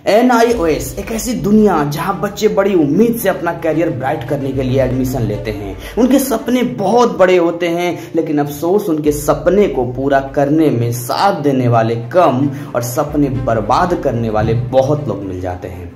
NIOS एक ऐसी दुनिया जहां बच्चे बड़ी उम्मीद से अपना करियर ब्राइट करने के लिए एडमिशन लेते हैं। उनके सपने बहुत बड़े होते हैं, लेकिन अफसोस उनके सपने को पूरा करने में साथ देने वाले कम और सपने बर्बाद करने वाले बहुत लोग मिल जाते हैं।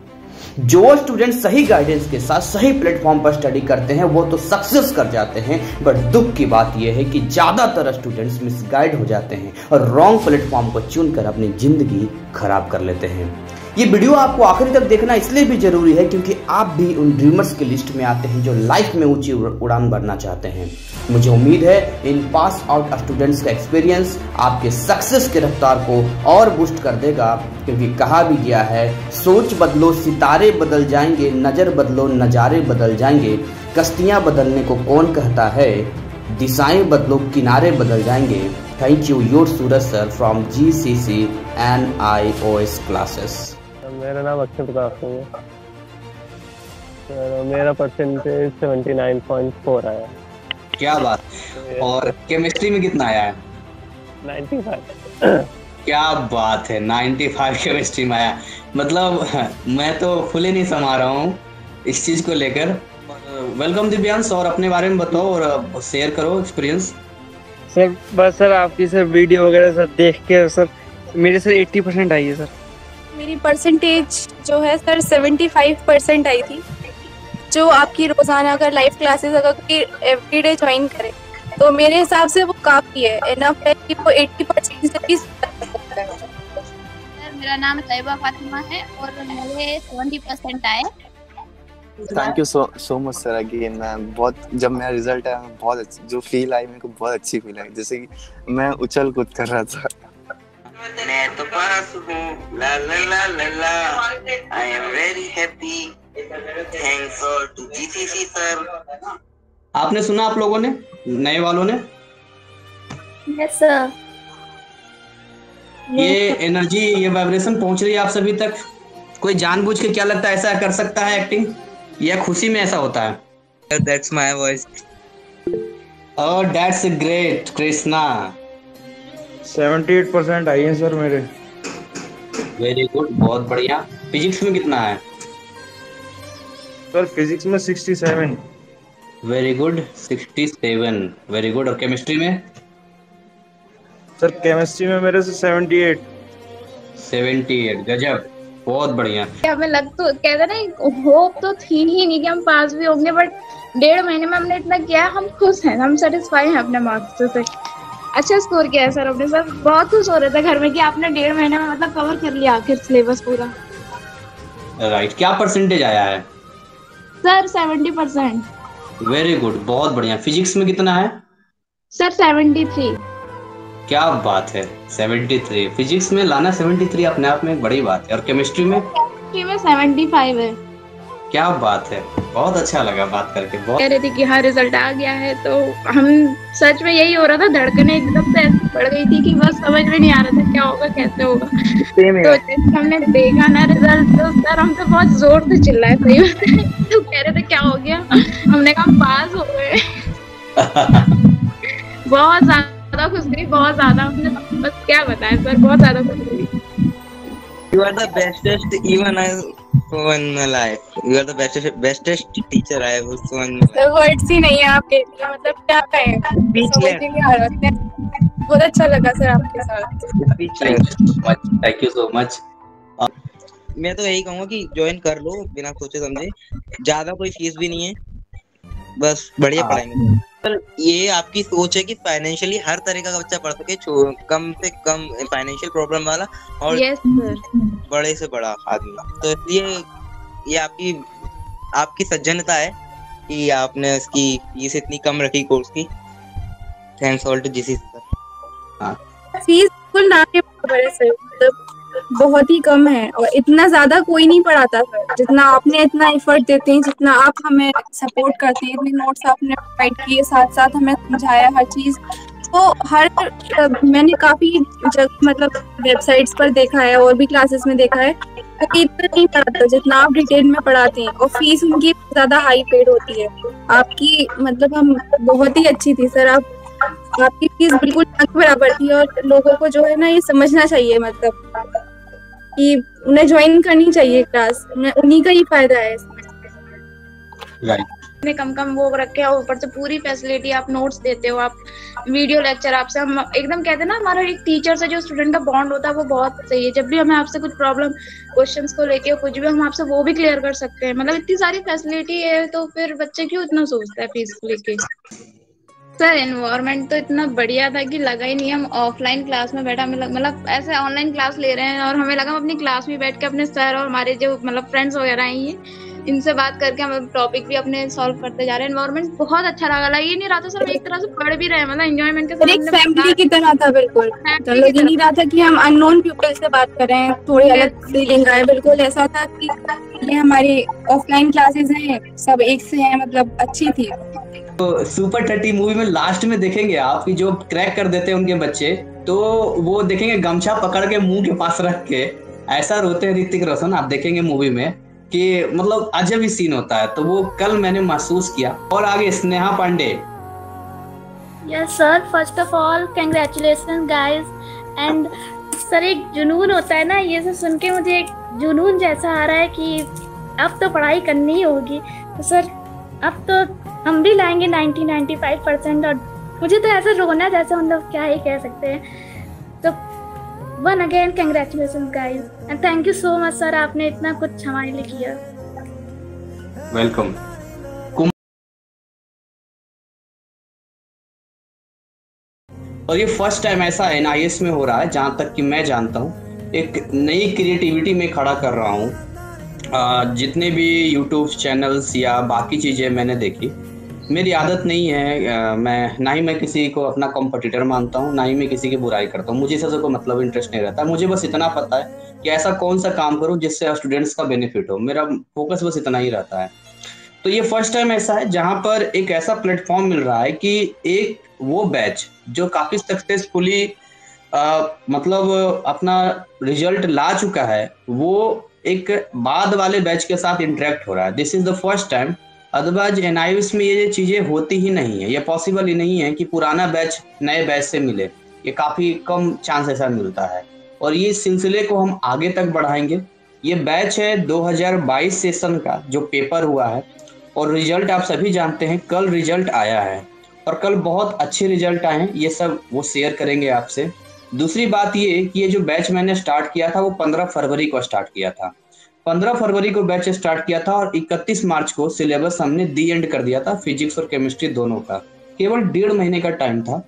जो स्टूडेंट सही गाइडेंस के साथ सही प्लेटफॉर्म पर स्टडी करते हैं वो तो सक्सेस कर जाते हैं, बट दुख की बात यह है कि ज्यादातर स्टूडेंट्स मिसगाइड हो जाते हैं और रॉन्ग प्लेटफॉर्म को चुनकर अपनी जिंदगी खराब कर लेते हैं। ये वीडियो आपको आखिरी तक देखना इसलिए भी जरूरी है क्योंकि आप भी उन ड्रीमर्स की लिस्ट में आते हैं जो लाइफ में ऊंची उड़ान भरना चाहते हैं। मुझे उम्मीद है इन पास आउट स्टूडेंट्स का एक्सपीरियंस आपके सक्सेस की रफ्तार को और बूस्ट कर देगा, क्योंकि कहा भी गया है सोच बदलो सितारे बदल जाएंगे, नजर बदलो नजारे बदल जाएंगे, कश्तियां बदलने को कौन कहता है, दिशाएं बदलो किनारे बदल जाएंगे। Thank you your Suraj sir from GCC NIOS classes. मेरा नाम अक्षय प्रताप सिंह है। मेरा परसेंटेज 79.4 आया। क्या बात। और केमिस्ट्री में कितना आया है? 95। क्या बात है, 95 केमिस्ट्री में आया। मतलब मैं तो फुले नहीं समा रहा हूँ इस चीज को लेकर। वेलकम दिव्यांश, और अपने बारे में बताओ और शेयर करो एक्सपीरियंस। सर बस सर आपकी सर वीडियो वगैरह सर देख के सर मेरे सर 80% आई है सर। मेरी परसेंटेज जो है सर 75% आई थी। जो आपकी रोजाना अगर लाइव क्लासेस अगर एवरीडे ज्वाइन करे तो मेरे हिसाब से वो काफी है, इनफ है कि वो 80% से भी सकता है। सर मेरा नाम तैयबा फातिमा है और मेरे 70% आए। Thank you so much sir. Again मैं बहुत, जब मेरा रिजल्ट आया बहुत अच्छी जो फील आई, मेरे को बहुत अच्छी फील आई, जैसे कि मैं उछल कूद कर रहा था। मैं तो पास हूँ, ला ला ला ला ला, I am very happy, thanks all to GCC sir. आपने सुना आप लोगों ने, नए वालों ने? Yes sir. ये एनर्जी, ये वाइब्रेशन पहुंच रही है आप सभी तक? कोई जानबूझ के क्या लगता है ऐसा कर सकता है एक्टिंग, या खुशी में ऐसा होता है? That's my voice. Oh, that's great, Krishna. 78% आई है सर मेरे। वेरी गुड, बहुत बढ़िया। फिजिक्स में कितना है? सर फिजिक्स में 67। Very good, 67। Very good. और केमिस्ट्री में? सर केमिस्ट्री में मेरे से 78। 78, गजब, बहुत बढ़िया। हमें लग तो कहते ना, होप तो थी ही नहीं कि हम पास भी होंगे, बट 1.5 महीने में हमने इतना किया, हम खुश हैं, हम सेटिस्फाई हैं अपने मार्क्स से। अच्छा स्कोर किया है सर अपने सर। बहुत खुश हो रहे थे घर में कि आपने 1.5 महीने में मतलब कवर कर लिया आखिर सिलेबस पूरा। राइट। क्या परसेंटेज आया है? सर 70%। वेरी गुड, बहुत बढ़िया। फिजिक्स में कितना है? सर 73। क्या बात है, 73। फिजिक्स में लाना 73 अपने आप में एक बड़ी बात है। और केमिस्ट्री में? केमिस्ट्री में 75 है। क्या बात है, बहुत अच्छा लगा बात करके। बहुत कह रहे थे कि हाँ रिजल्ट आ गया है, तो हम सच में यही हो रहा था, धड़कने एकदम से ऐसी बढ़ गई थी कि बस समझ में नहीं आ रहा था क्या होगा कैसे होगा। तो जैसे हमने देखा ना रिजल्ट, तो सर हम तो बहुत जोर से चिल्लाए सही में। तो कह रहे थे क्या हो गया, हमने कहा पास हो गए। बहुत ज्यादा खुश हुई, बहुत ज्यादा। हमने बस क्या बताएं सर, बहुत ज्यादा खुश हुई। You are the bestest even I saw in my life. You are the bestest teacher I ever saw in my life. Sir words ही नहीं है आपके लिए, मतलब क्या कहें, समझ नहीं आ रहा। बहुत अच्छा लगा सर आपके साथ। Thank you so much. मैं तो यही कहूँगा कि ज्वाइन कर लो बिना सोचे समझे। ज्यादा कोई फीस भी नहीं है, बस बढ़िया पढ़ाएंगे। सर ये आपकी सोच है कि फाइनेंशियली हर तरीका का बच्चा पढ़ सके, कम से कम फाइनेंशियल प्रॉब्लम वाला और यस सर, बड़े से बड़ा आदमी। तो इसलिए ये आपकी सज्जनता है कि आपने इसकी फीस इतनी कम रखी कोर्स की। Thanks all to GCC sir. Fees बिल्कुल ना के बराबर है सर, मतलब बहुत ही कम है और इतना ज्यादा कोई नहीं पढ़ाता सर। जितना आपने इतना एफर्ट देते हैं, जितना आप हमें सपोर्ट करते हैं, इतने नोट्स आपने प्रोवाइड किए, साथ साथ हमें समझाया हर चीज। तो मैंने काफी जगह मतलब वेबसाइट्स पर देखा है और भी क्लासेस में देखा है कि इतना नहीं पढ़ाता जितना आप डिटेल में पढ़ाते हैं, और फीस उनकी ज्यादा हाई पेड होती है। आपकी मतलब हम बहुत ही अच्छी थी सर। आपकी फीस बिल्कुल ना के बराबर थी और लोगों को जो है ना ये समझना चाहिए। मतलब कि उन्हें ज्वाइन करनी चाहिए क्लास, उन्हीं का ही फायदा है इसमें। राइट। कम वो रखे हो, ऊपर से पूरी फैसिलिटी, आप नोट्स देते हो, आप वीडियो लेक्चर, आपसे हम एकदम कहते हैं ना, हमारा एक टीचर से जो स्टूडेंट का बॉन्ड होता है वो बहुत सही है। जब भी हमें आपसे कुछ प्रॉब्लम क्वेश्चंस को लेके कुछ भी, हम आपसे वो भी क्लियर कर सकते हैं। मतलब इतनी सारी फैसिलिटी है, तो फिर बच्चे क्यों इतना सोचता है फीस को लेके। सर एनवायरनमेंट तो इतना बढ़िया था कि लगा ही नहीं हम ऑफलाइन क्लास में बैठा, मतलब ऐसे ऑनलाइन क्लास ले रहे हैं और हमें लगा हम अपनी क्लास में बैठ के अपने सर और हमारे जो मतलब फ्रेंड्स वगैरह हैं ये, इनसे बात करके हम टॉपिक भी अपने सॉल्व करते जा रहे हैं। एनवायरनमेंट बहुत अच्छा लगा, ये नहीं रहा था सर हम एक तरह से पढ़ भी रहे हैं, मतलब एंजॉयमेंट के साथ एक फैमिली की तरह था बिल्कुल। तो लग ही नहीं रहा था कि हम अननोन पीपल से बात कर रहे हैं, थोड़ी अलग फीलिंग आए। बिल्कुल ऐसा था कि ये हमारी ऑफलाइन क्लासेस हैं, सब एक से हैं, मतलब अच्छी थी। तो सुपर 30 मूवी में लास्ट में देखेंगे आप कि जो क्रैक कर देते हैं उनके बच्चे, तो वो देखेंगे गमछा पकड़ के मुंह के पास रख के ऐसा रोते हैं ऋतिक रोशन, आप देखेंगे मूवी में कि मतलब अजब ही सीन होता है। तो वो कल मैंने महसूस किया। और आगे Sneha Pandey. Yes sir, first of all congratulation guys. And sir एक जुनून होता है ना, ये सब सुन के मुझे एक जुनून जैसा आ रहा है कि अब तो पढ़ाई करनी ही होगी। तो सर अब तो हम भी लाएंगे 90-95%। और मुझे तो ऐसा रोना जैसा, मतलब क्या ही कह सकते हैं। तो one again congratulation guys and thank you so much sir, आपने इतना कुछ हमारे लिए किया। वेलकम। और ये फर्स्ट टाइम ऐसा एनआईएस में हो रहा है, जहां तक कि मैं जानता हूँ। एक नई क्रिएटिविटी में खड़ा कर रहा हूँ। जितने भी यूट्यूब चैनल्स या बाकी चीज़ें मैंने देखी, मेरी आदत नहीं है, ना ही मैं किसी को अपना कॉम्पिटिटर मानता हूँ, ना ही मैं किसी की बुराई करता हूँ। मुझे इससे कोई मतलब इंटरेस्ट नहीं रहता। मुझे बस इतना पता है कि ऐसा कौन सा काम करूँ जिससे स्टूडेंट्स का बेनिफिट हो। मेरा फोकस बस इतना ही रहता है। तो ये फर्स्ट टाइम ऐसा है जहाँ पर एक ऐसा प्लेटफॉर्म मिल रहा है कि एक वो बैच जो काफी सक्सेसफुली मतलब अपना रिजल्ट ला चुका है, वो एक बाद वाले बैच के साथ इंटरेक्ट हो रहा है। This is the first time. Otherwise NIS में ये चीजें होती ही नहीं है। ये पॉसिबल ही नहीं है कि पुराना बैच नए बैच से मिले। ये काफी कम चांस ऐसा मिलता है। और ये सिलसिले को हम आगे तक बढ़ाएंगे। ये बैच है 2022 सेशन का जो पेपर हुआ है, और रिजल्ट आप सभी जानते हैं, कल रिजल्ट आया है और कल बहुत अच्छे रिजल्ट आए हैं। ये सब वो शेयर करेंगे आपसे। दूसरी बात ये कि ये जो बैच मैंने स्टार्ट किया था वो 15 फरवरी को स्टार्ट किया था। 15 फरवरी को बैच स्टार्ट किया था और 31 मार्च को सिलेबस हमने दी एंड कर दिया था, फिजिक्स और केमिस्ट्री दोनों का। केवल 1.5 महीने का टाइम था।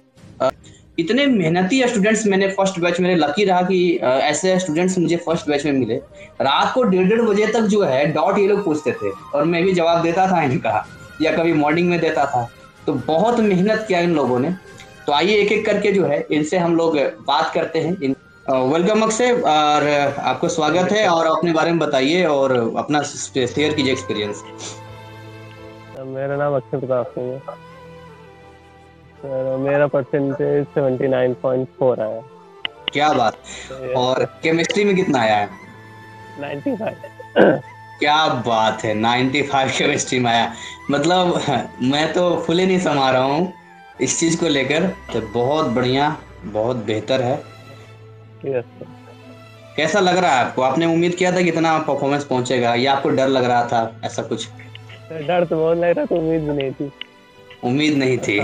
इतने मेहनती स्टूडेंट्स मैंने फर्स्ट बैच, मेरे लकी रहा कि ऐसे स्टूडेंट्स मुझे फर्स्ट बैच में मिले। रात को 1:30 बजे तक जो है डॉट ये लोग पूछते थे और मैं भी जवाब देता था इनका, या कभी मॉर्निंग में देता था। तो बहुत मेहनत किया इन लोगों ने। तो आइए एक एक करके जो है इनसे हम लोग बात करते हैं। वेलकम अक्षय, और आपको स्वागत है। और अपने बारे में बताइए और अपना शेयर कीजिए एक्सपीरियंस। मेरा नाम अक्षय प्रताप सिंह है सर। मेरा परसेंटेज 79.4 आया। क्या बात। और केमिस्ट्री में कितना आया है? 95। क्या बात है, 95 केमिस्ट्री में आया। मतलब मैं तो फुले नहीं समा रहा हूँ इस चीज को लेकर। तो बहुत बढ़िया, बहुत बेहतर है। कैसा लग रहा है आपको? आपने उम्मीद किया था कि इतना परफॉर्मेंस पहुंचेगा, या आपको डर लग रहा था? ऐसा कुछ डर तो बहुत लग रहा था, उम्मीद भी नहीं थी। उम्मीद नहीं थी।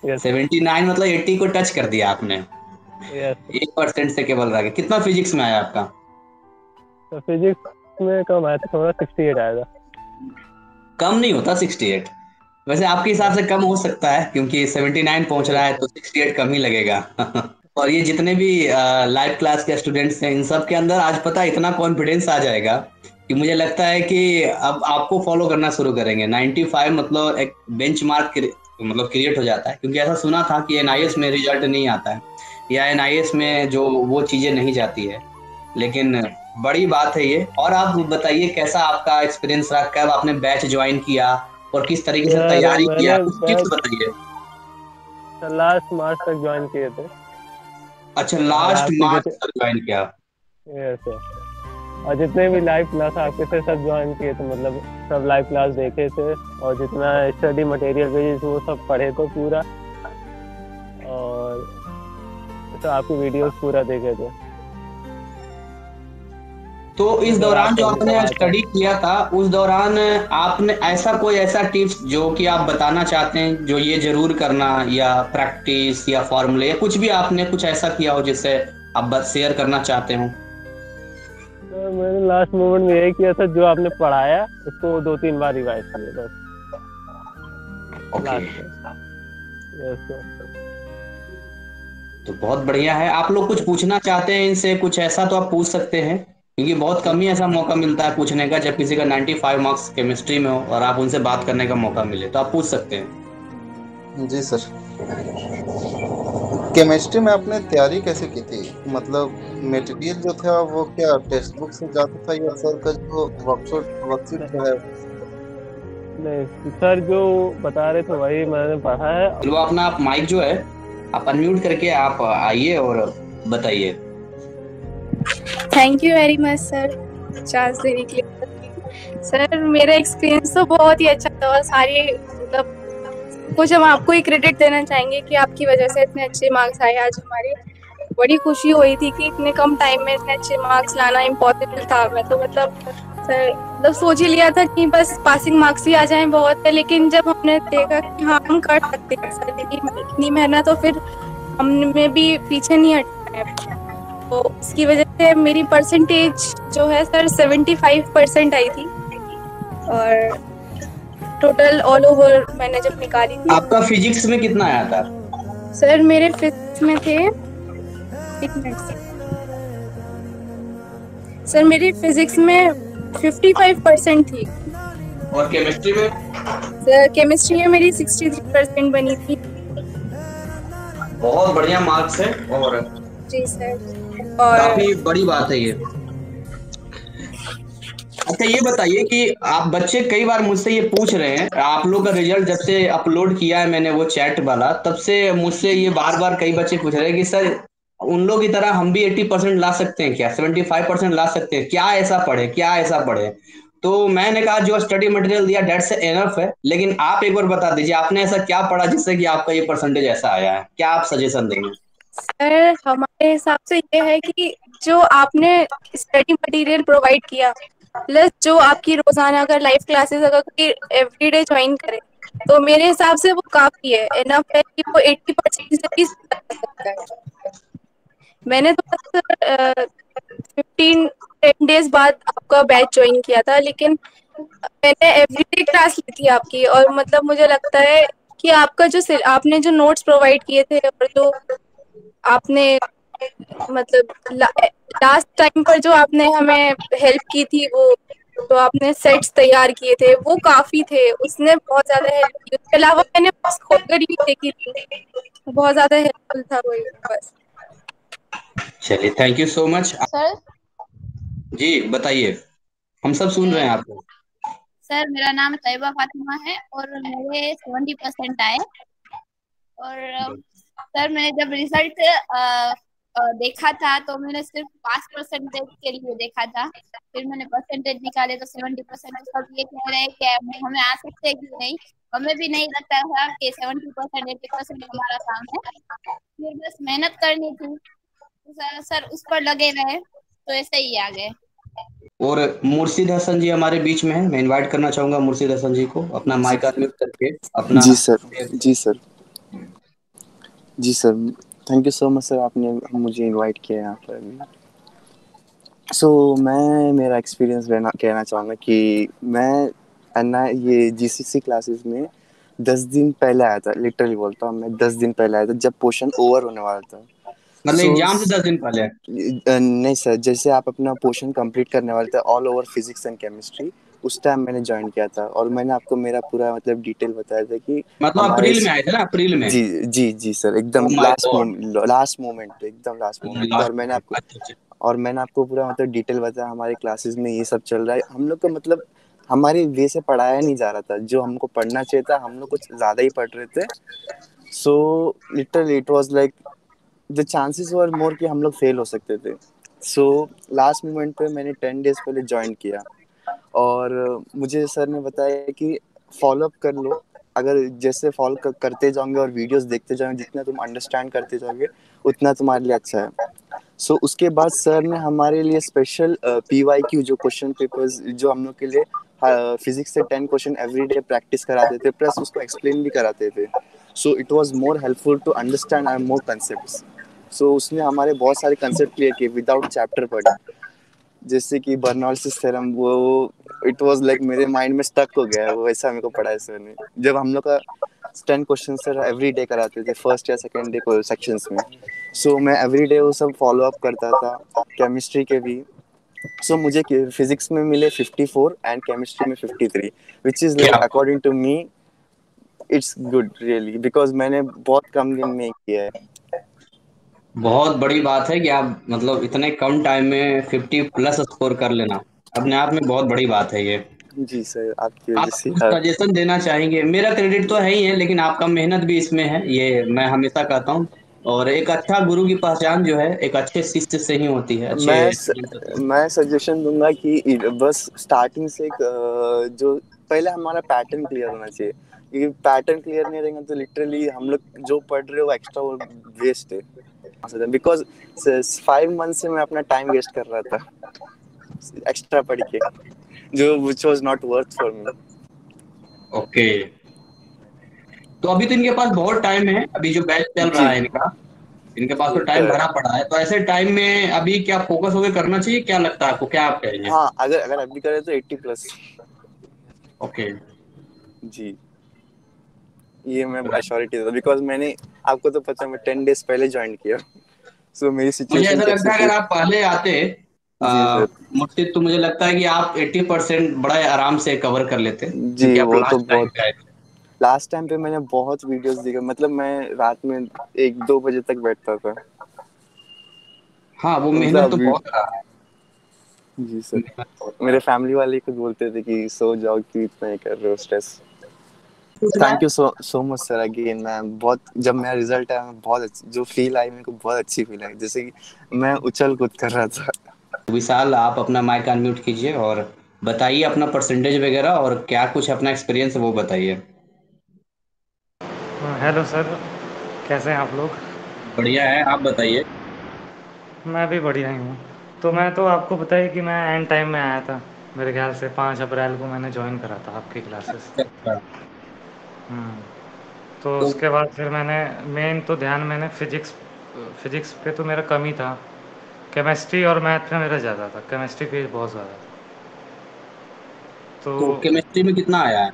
79 मतलब 80 को टच कर दिया आपने। 1% से केवल रह गया। कितना फिजिक्स में आया आपका? तो फिजिक्स में कम आया था, थोड़ा 68 आया था। कम नहीं होता 68। वैसे आपके हिसाब से कम हो सकता है, क्योंकि 79 पहुंच रहा है तो 68 कम ही लगेगा। और ये जितने भी लाइव क्लास के स्टूडेंट्स हैं, इन सब के अंदर आज पता इतना कॉन्फिडेंस आ जाएगा कि मुझे लगता है कि अब आपको फॉलो करना शुरू करेंगे। 95 मतलब एक बेंचमार्क मतलब क्रिएट हो जाता है। क्योंकि ऐसा सुना था कि एनआईएस में रिजल्ट नहीं आता है, या एनआईएस में जो वो चीजें नहीं जाती है, लेकिन बड़ी बात है ये। और आप बताइए कैसा आपका एक्सपीरियंस रहा, कब आपने बैच ज्वाइन किया और किस तरीके से तैयारी किया, कुछ टिप्स बताइए। लास्ट मार्च तक ज्वाइन किए थे। अच्छा, लास्ट मार्च तक ज्वाइन किया। यस। और जितने भी लाइव क्लास आपके थे सब ज्वाइन किए थे, मतलब सब लाइव क्लास देखे थे और जितना स्टडी मटेरियल भेजे वो सब पढ़े थे पूरा, और तो आपकी वीडियोस पूरा देखे थे। तो इस सर दौरान आपसे जो अभी आपने बात है। स्टडी किया था उस दौरान आपने ऐसा टिप्स जो कि आप बताना चाहते हैं जो ये जरूर करना, या प्रैक्टिस या फॉर्मूले या कुछ भी आपने कुछ ऐसा किया हो जिससे आप बस शेयर करना चाहते हो? सर मैंने लास्ट मोमेंट में यही किया था, जो आपने पढ़ाया उसको 2-3 बार रिवाइज किया बस ओके, लास्ट में। Yes sir. तो बहुत बढ़िया है। आप लोग कुछ पूछना चाहते हैं इनसे कुछ ऐसा तो आप पूछ सकते हैं, क्योंकि बहुत कम ही ऐसा मौका मिलता है पूछने का, जब किसी का 95 मार्क्स केमिस्ट्री में हो और आप उनसे बात करने का मौका मिले, तो आप पूछ सकते हैं। जी सर, केमिस्ट्री में आपने तैयारी कैसे की थी? मतलब मटेरियल जो था वो क्या टेक्स्ट बुक से जाता था, या सर का जो वर्कशीट जो है? नहीं सर, जो बता रहे थे वही मैंने पढ़ा है। चलो अपना आप माइक जो है आप अनम्यूट करके आप आइए और बताइए। Thank you very much sir chance देने के लिए। सर मेरा एक्सपीरियंस तो बहुत ही अच्छा था, और सारी मतलब कुछ हम आपको ही क्रेडिट देना चाहेंगे कि आपकी वजह से इतने अच्छे मार्क्स आए आज हमारे। बड़ी खुशी हुई थी कि इतने कम टाइम में इतने अच्छे मार्क्स लाना इम्पॉसिबल था। मैं तो मतलब सर मतलब सोच ही लिया था कि बस पासिंग मार्क्स ही आ जाएं बहुत है, लेकिन जब हमने देखा कि हाँ हम कर सकते हैं सर, लेकिन इतनी मेहनत तो फिर हमने भी पीछे नहीं हटना है। तो इसकी वजह से मेरी परसेंटेज जो है सर 75% आई थी, और टोटल ऑल ओवर मैंने जब निकाली थी। आपका फिजिक्स में कितना आया था? सर मेरे फिजिक्स में थे, एक मिनट सर, मेरी फिजिक्स में 55% थी। और केमिस्ट्री में? सर केमिस्ट्री में मेरी 63% बनी थी। बहुत बढ़िया मार्क्स है, और जी सर, और काफी बड़ी बात है ये। अच्छा ये बताइए कि आप बच्चे कई बार मुझसे ये पूछ रहे हैं, आप लोग का रिजल्ट जब से अपलोड किया है मैंने वो चैट वाला, तब से मुझसे ये बार बार कई बच्चे पूछ रहे हैं कि सर उन लोग की तरह हम भी 80% ला सकते हैं क्या, 75% ला सकते हैं क्या, ऐसा पढ़े क्या, ऐसा पढ़े? तो मैंने कहा जो स्टडी मटेरियल दिया डेट्स एनफ है, लेकिन आप एक बार बता दीजिए आपने ऐसा क्या पढ़ा जिससे कि आपका ये परसेंटेज ऐसा आया है, क्या आप सजेशन देंगे? सर हमारे हिसाब से ये है कि जो आपने स्टडी मटेरियल प्रोवाइड किया, प्लस जो आपकी रोजाना अगर लाइव क्लासेस अगर कोई एवरीडे ज्वाइन करे, तो मेरे हिसाब से वो काफी है, इनफ है कि वो 80% से भी ज्यादा कर सकता है। मैंने तो बस 15-10 डेज बाद आपका बैच ज्वाइन किया था, लेकिन मैंने एवरीडे क्लास ली थी आपकी, और मतलब मुझे लगता है कि आपका जो आपने जो नोट्स प्रोवाइड किए थे, और जो आपने मतलब लास्ट टाइम पर जो आपने हमें हेल्प की थी, वो तो आपने सेट्स तैयार किए थे वो काफी थे, उसने बहुत ज्यादा हेल्प की। उसके अलावा मैंने बुक्स खोलकर ही देखी थी, बहुत ज्यादा हेल्पफुल था वो। बस चलिए thank you so much. Sir ji बताइए, हम सब सुन रहे हैं आपको। सर मेरा नाम तैयबा फातिमा है और मेरे 70% आए। और सर मैंने जब रिजल्ट देखा था तो मैंने सिर्फ पास परसेंटेज के लिए देखा था, फिर मैंने परसेंटेज निकाले तो 70%। तो सब ये कह रहे हैं कि हमें आ सकते हैं कि नहीं, हमें भी नहीं लगता था कि 70% 80% हमारा काम है, फिर बस मेहनत करनी थी। तो सर उस पर लगे रहे तो ऐसे ही आ गए। और मुर्शिद हसन जी हमारे बीच में है, मैं इनवाइट करना चाहूंगा मुर्शिद हसन जी को, अपना माइक अनम्यूट करके अपना। जी सर, जी सर, जी sir, thank you so much sir, आपने मुझे इनवाइट किया यहाँ पर अभी। मैं मेरा एक्सपीरियंस कहना चाहूँगा कि मैं ये जीसीसी क्लासेस में 10 दिन पहले आया था, लिटरली बोलता हूँ मैं 10 दिन पहले आया था जब पोर्शन ओवर होने वाला था। मतलब एग्जाम से 10 दिन पहले? नहीं सर, जैसे आप अपना पोर्शन कंप्लीट करने वाले थे all over physics and chemistry, उस टाइम मैंने ज्वाइन किया था, और मैंने आपको मेरा पूरा मतलब डिटेल बताया था कि मतलब अप्रैल में आए थे ना, अप्रैल में? जी जी जी सर, एकदम लास्ट मोमेंट पे, एकदम लास्ट मोमेंट पे। और मैंने आपको पूरा मतलब डिटेल बताया हमारे क्लासेस में ये सब चल रहा है। हम लोग को मतलब हमारे वे से पढ़ाया नहीं जा रहा था, जो हमको पढ़ना चाहिए था हम लोग कुछ ज़्यादा ही पढ़ रहे थे। So literally it was like the chances were more कि हम लोग फेल हो सकते थे। सो लास्ट मोमेंट पे मैंने 10 डेज पहले ज्वाइन किया, और मुझे सर ने बताया कि फॉलो अप कर लो, अगर जैसे फॉलो करते जाओगे और वीडियोस देखते जाओगे, जितना तुम अंडरस्टैंड करते जाओगे उतना तुम्हारे लिए अच्छा है। सो उसके बाद सर ने हमारे लिए स्पेशल PYQ जो क्वेश्चन पेपर्स जो हम लोग के लिए फिजिक्स से 10 क्वेश्चन एवरी डे प्रैक्टिस कराते थे, प्लस उसको एक्सप्लेन भी कराते थे। So it was more helpful to understand our more concepts. So उसने हमारे बहुत सारे कंसेप्ट क्लियर किए विदाउट चैप्टर पढ़े, जैसे कि बर्नौलिस थ्योरम, वो इट वाज लाइक मेरे माइंड में स्टक हो गया है, वो वैसा मेरे को पढ़ाया सर ने। जब हम लोग का 10 क्वेश्चन सर एवरी डे कराते थे फर्स्ट या सेकंड डे को सेक्शंस में। सो मैं एवरी डे वो सब फॉलो अप करता था, केमिस्ट्री के भी। सो मुझे फिजिक्स में मिले 54 एंड केमिस्ट्री में 53, which is like according to me it's good really, because मैंने बहुत कम दिन में किया है। बहुत बड़ी बात है कि आप मतलब इतने कम टाइम में 50 प्लस स्कोर कर लेना, अपने आप में बहुत बड़ी बात है ये। जी सर, आपकी आप वजह से कुछ सजेशन देना चाहेंगे? मेरा क्रेडिट तो है ही है, लेकिन आपका मेहनत भी इसमें है, ये मैं हमेशा कहता हूँ। और एक अच्छा गुरु की पहचान जो है एक अच्छे शिष्य से ही होती है, अच्छे मैं सजेशन दूंगा कि बस स्टार्टिंग से जो पहले हमारा पैटर्न क्लियर होना चाहिए, क्योंकि पैटर्न क्लियर नहीं रहेगा तो लिटरली हम लोग जो पढ़ रहे हो वो एक्स्ट्रा वो वेस्ट है। बिकॉज 5 मंथ से मैं अपना टाइम वेस्ट कर रहा था एक्स्ट्रा पढ़ के, जो which was not worth for me। Okay, तो अभी तो इनके पास बहुत टाइम है, अभी जो बैच चल रहा है इनके पास तो टाइम भरा पड़ा है। तो ऐसे टाइम में अभी क्या फोकस होकर करना चाहिए, क्या लगता है आपको, क्या आप कहेंगे? हाँ, अगर अभी करें तो 80+। ओके जी, ये मैं एश्योरिटी देता, बिकॉज मैंने, आपको तो पता है, मैं 10 डेज पहले ज्वाइन किया। सो मेरी मुझे सिचुएशन ऐसा लगता है अगर आप पहले आते मुझसे, तो मुझे लगता है कि आप 80% बड़ा आराम से कवर कर लेते। जी, वो तो बहुत लास्ट टाइम पे मैंने बहुत वीडियोस देखे, मतलब मैं रात में 1-2 बजे तक बैठता था। हाँ, वो मेहनत तो बहुत रहा है। जी सर, मेरे फैमिली वाले खुद बोलते थे कि सो जाओ, कि इतना ही कर रहे हो stress. Thank you so much sir again. मैं बहुत, जब मेरा रिजल्ट आया बहुत जो फील आई मेरे को, बहुत अच्छी फील आई, जैसे कि मैं उछल कूद कर रहा था। विशाल, आप अपना माइक अनम्यूट कीजिए और बताइए अपना परसेंटेज वगैरह और क्या कुछ अपना एक्सपीरियंस है वो बताइए। हेलो सर, कैसे हैं आप लोग? बढ़िया है, आप बताइए। मैं भी बढ़िया ही हूँ। तो मैं तो आपको बताइए कि मैं एंड टाइम में आया था, मेरे ख्याल से 5 अप्रैल को मैंने ज्वाइन करा था आपकी क्लासेस। तो उसके बाद फिर मैंने मेन तो ध्यान मैंने फिजिक्स पे तो मेरा कम ही था, केमिस्ट्री और मैथ में मेरा ज़्यादा था, केमिस्ट्री पे बहुत ज़्यादा था। तो केमिस्ट्री में कितना आया है?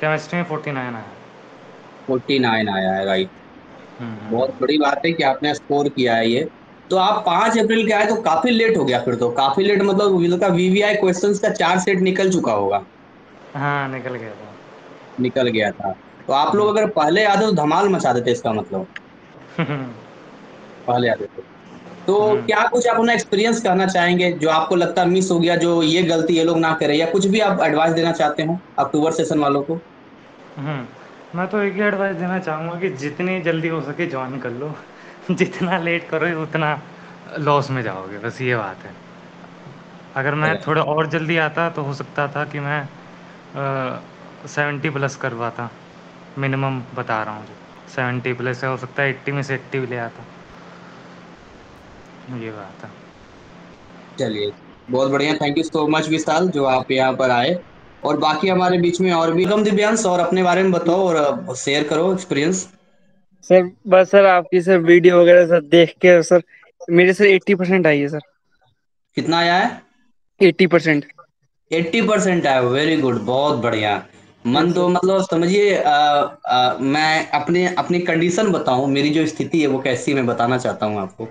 केमिस्ट्री में 49 आया। 49 आया है, राइट। बहुत बड़ी बात है कि आपने स्कोर किया है ये। तो आप 5 अप्रैल के आए तो काफी लेट हो गया, फिर तो काफी लेट, मतलब का VVI क्वेश्चंस का 4 सेट निकल चुका होगा। हाँ, निकल गया था। निकल गया था। तो आप लोग अगर पहले आते तो धमाल मचा देते, इसका मतलब पहले आते तो क्या कुछ आप अपना एक्सपीरियंस कहना चाहेंगे जो आपको लगता है मिस हो गया, जो ये गलती ये लोग ना करें, या कुछ भी आप एडवाइस देना चाहते हो अक्टूबर सेशन वालों को? मैं तो एक ही एडवाइस देना चाहूँगा कि जितनी जल्दी हो सके ज्वाइन कर लो। जितना लेट करोगे उतना लॉस में जाओगे, बस ये बात है। अगर मैं थोड़ा और जल्दी आता तो हो सकता था कि मैं 70+ कर पाता, मिनिमम बता रहा हूँ। 70+ है, हो सकता है 80 में से 80 भी ले आता। ये बात है। चलिए, बहुत बढ़िया, थैंक यू सो मच विशाल जो आप यहाँ पर आए। और बाकी हमारे बीच में और भी कम दिव्यांश, और अपने बारे में बताओ और शेयर करो एक्सपीरियंस। सर बस सर आपकी सर वीडियो वगैरह सर देख के सर मेरे सर 80% आई है सर। कितना आया है? 80%। 80% आया, वेरी गुड, बहुत बढ़िया। मन तो मतलब समझिए, मैं अपने अपनी कंडीशन बताऊं, मेरी जो स्थिति है वो कैसी, मैं बताना चाहता हूं आपको।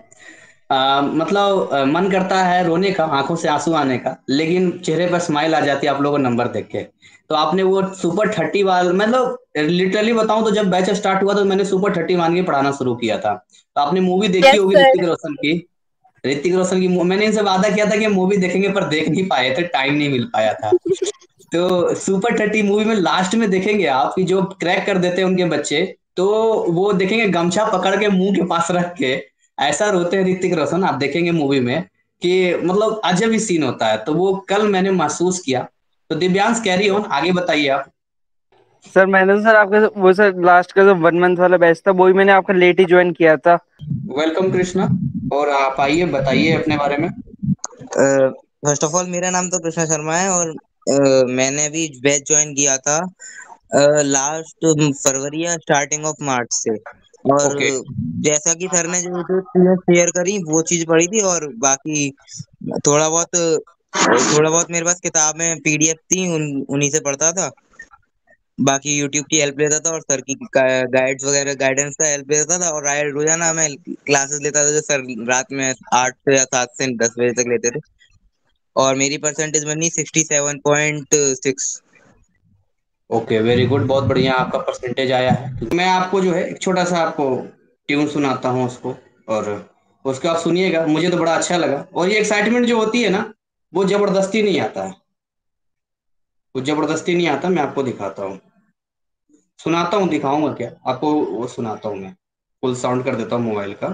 मतलब मन करता है रोने का, आंखों से आंसू आने का, लेकिन चेहरे पर स्माइल आ जाती है आप लोगों को नंबर देख के। तो आपने वो सुपर 30 वाला, मतलब लिटरली बताऊं तो जब बैच स्टार्ट हुआ तो मैंने सुपर 30 मान के पढ़ाना शुरू किया था। तो आपने मूवी देखी होगी ऋतिक रोशन की। मैंने इनसे वादा किया था कि मूवी देखेंगे, पर देख नहीं पाए थे, टाइम नहीं मिल पाया था। तो सुपर 30 मूवी में लास्ट में देखेंगे आप कि जो क्रैक कर देते हैं उनके बच्चे, तो वो देखेंगे गमछा पकड़ के मुंह के पास रख के ऐसा रोते हैं ऋतिक रोशन, आप देखेंगे मूवी में कि मतलब अजब ही सीन होता है। तो वो कल मैंने महसूस किया। तो दिव्यांश कैरी ऑन, आगे बताइए आप। सर मैंने तो सर आपके वो सर लास्ट का जो 1 मंथ वाला बैच था वो ही मैंने आपका लेट ही ज्वाइन किया था। वेलकम कृष्णा, और आप आइए बताइए अपने बारे में। फर्स्ट ऑफ ऑल मेरा नाम तो कृष्णा शर्मा है और मैंने अभी बैच ज्वाइन किया था लास्ट फरवरी या स्टार्टिंग ऑफ मार्च से। और ओके जैसा कि सर ने जो चीजें शेयर करी वो चीज पढ़ी थी, और बाकी थोड़ा बहुत मेरे पास किताबें पीडीएफ थी, उन्हीं से पढ़ता था। बाकी यूट्यूब की हेल्प लेता था और सर की गाइड्स वगैरह गाइडेंस का हेल्प लेता था। और रोजाना मैं क्लासेस लेता था जो सर रात में 8 से या 7 से 10 बजे तक लेते थे, और मेरी परसेंटेज बनी 67.6। ओके, वेरी गुड, बहुत बढ़िया आपका परसेंटेज आया है। मैं आपको जो है एक छोटा सा आपको ट्यून सुनाता हूँ उसको, और उसको आप सुनिएगा। मुझे तो बड़ा अच्छा लगा, और ये एक्साइटमेंट जो होती है ना, वो जबरदस्ती नहीं आता है, वो जबरदस्ती नहीं आता। मैं आपको दिखाता हूँ, सुनाता हूँ, दिखाऊंगा क्या आपको, वो सुनाता हूँ। मैं फुल साउंड कर देता हूँ मोबाइल का,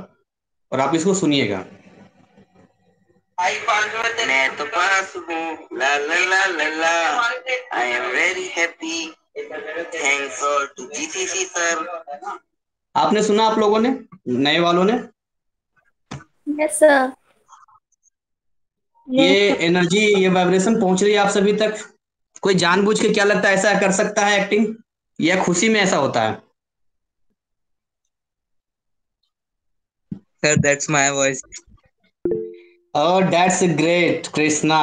और आप इसको सुनिएगा। मैं तो पास हूँ, ला ला ला ला ला, I am very happy, thanks for to GCC sir. आपने सुना, आप लोगों ने, नए वालों ने? Yes sir. ये एनर्जी, ये वाइब्रेशन पहुंच रही है आप सभी तक? कोई जानबूझ के क्या लगता है ऐसा कर सकता है एक्टिंग, या खुशी में ऐसा होता है? Sir that's my voice. Oh that's great Krishna.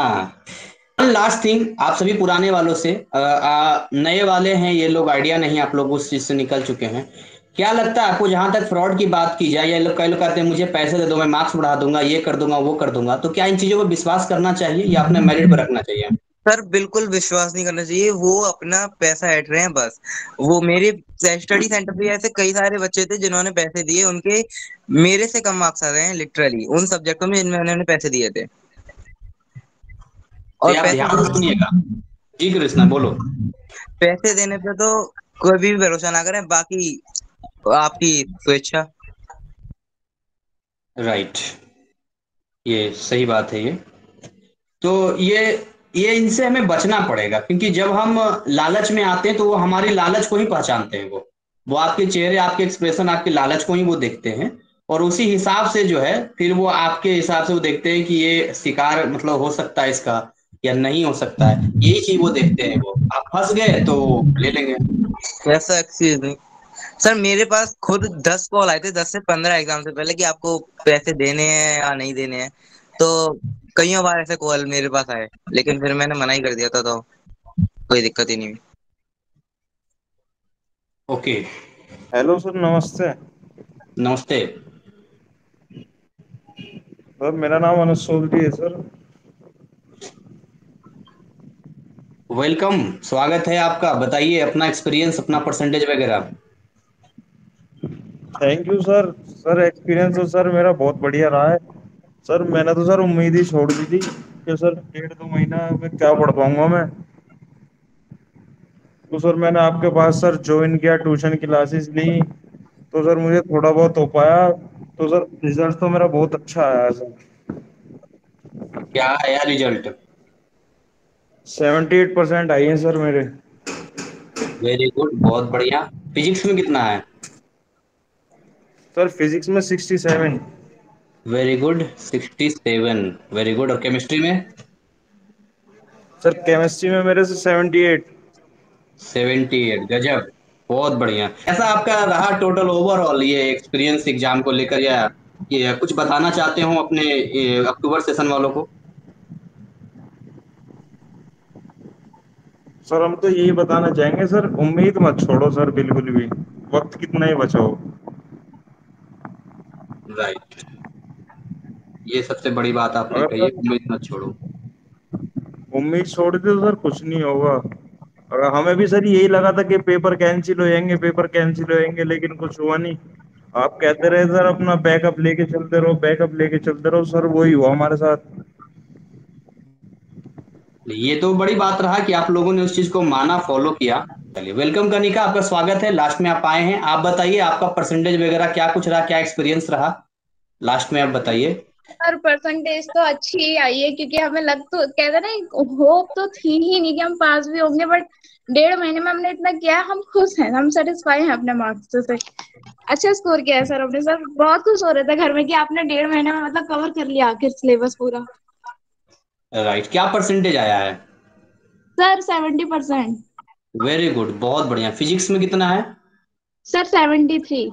Last thing, आप सभी पुराने वालों से, नए वाले हैं ये लोग, आइडिया नहीं आप लोग उस चीज से निकल चुके हैं। क्या लगता है आपको, जहां तक फ्रॉड की बात की जाए, या लोग कई लोग कहते हैं मुझे पैसे दे दो, मैं मार्क्स बढ़ा दूंगा, ये कर दूंगा, वो कर दूंगा, तो क्या इन चीजों पर विश्वास करना चाहिए या अपने मेरिट पर रखना चाहिए? सर बिल्कुल विश्वास नहीं करना चाहिए, वो अपना पैसा ऐड रहे हैं बस। वो मेरे स्टडी सेंटर पे ऐसे कई सारे बच्चे थे जिन्होंने पैसे दिए, उनके मेरे से कम मार्क्स आ गए हैं लिटरली उन सब्जेक्टों में जिनमें उन्होंने पैसे दिए थे। और आप ध्यान से सुनिएगा। जी कृष्णा बोलो। पैसे देने पे तो कोई भी भरोसा ना करें, बाकी आपकी स्वेच्छा। राइट, ये सही बात है। ये तो ये इनसे हमें बचना पड़ेगा, क्योंकि जब हम लालच में आते हैं तो वो हमारी लालच को ही पहचानते हैं। वो आपके चेहरे, आपके एक्सप्रेशन, आपके लालच को ही वो देखते हैं, और उसी हिसाब से जो है फिर वो आपके हिसाब से वो देखते हैं कि ये शिकार मतलब हो सकता है इसका या नहीं हो सकता है, यही चीज वो देखते हैं। वो आप फंस गए तो ले लेंगे। ऐसा एक्सक्यूज नहीं सर, मेरे पास खुद 10 कॉल आए थे 10 से 15 एग्जाम से पहले कि आपको पैसे देने हैं या नहीं देने हैं। तो कई बार ऐसे कॉल मेरे पास आए, लेकिन फिर मैंने मना ही कर दिया था, तो कोई दिक्कत ही नहीं हुई। ओके, हेलो सर, नमस्ते। नमस्ते सर मेरा नाम अनुज सोल्टी है सर। वेलकम, स्वागत है आपका। बताइए अपना एक्सपीरियंस, अपना परसेंटेज वगैरह। Thank you sir. Sir experience तो सर मेरा बहुत बढ़िया रहा है सर। मैंने तो सर उम्मीद ही छोड़ दी थी कि सर 1.5-2 महीना में क्या पढ़ पाऊंगा मैं। तो सर मैंने आपके पास सर ज्वाइन किया, ट्यूशन क्लासेस ली, तो सर मुझे थोड़ा बहुत हो पाया। तो सर रिजल्ट तो मेरा बहुत अच्छा आया सर। क्या आया रिजल्ट? 78% आई है सर मेरे। वेरी गुड, बहुत बढ़िया। फिजिक्स में कितना है? सर फिजिक्स में 67। Very good, 67, very good. और केमिस्ट्री में? सर केमिस्ट्री में मेरे से 78। 78, गजब, बहुत बढ़िया। ऐसा आपका रहा टोटल ओवरऑल ये एक्सपीरियंस एग्जाम को लेकर, या ये कुछ बताना चाहते हो अपने अक्टूबर सेशन वालों को? सर हम तो यही बताना चाहेंगे सर, उम्मीद मत छोड़ो सर बिल्कुल भी, वक्त कितना ही बचाओ। राइट, ये सबसे बड़ी बात आपने अगर कही है, सर उम्मीद मत छोड़ो। उम्मीद छोड़ दी तो सर कुछ नहीं होगा। अगर हमें भी सर यही लगा था कि पेपर कैंसिल हो जाएंगे, पेपर कैंसिल हो जाएंगे, लेकिन कुछ हुआ नहीं। आप कहते रहे सर अपना बैकअप लेके चलते रहो, बैकअप लेके चलते रहो, सर वही हुआ हमारे साथ। ये तो बड़ी बात रहा कि आप लोगों ने उस चीज को माना, फॉलो किया। चलिए, वेलकम कनिका, आपका स्वागत है। लास्ट में आप आए हैं, आप बताइए आपका परसेंटेज वगैरह क्या कुछ रहा, क्या एक्सपीरियंस रहा लास्ट में, आप बताइए। सर परसेंटेज तो अच्छी ही आई है, क्योंकि हमें लग तो कहते ना, होप तो थी ही नहीं कि हम पास भी होंगे, बट 1.5 महीने में हमने इतना किया, हम खुश हैं, हम सेटिस्फाई हैं अपने मार्क्स से। अच्छा स्कोर किया है सर हमने। सर बहुत खुश हो रहे थे घर में कि आपने 1.5 महीने में मतलब कवर कर लिया आखिर सिलेबस पूरा। राइट, क्या परसेंटेज आया है? सर 70%। वेरी गुड, बहुत बढ़िया। फिजिक्स में कितना है? सर 73।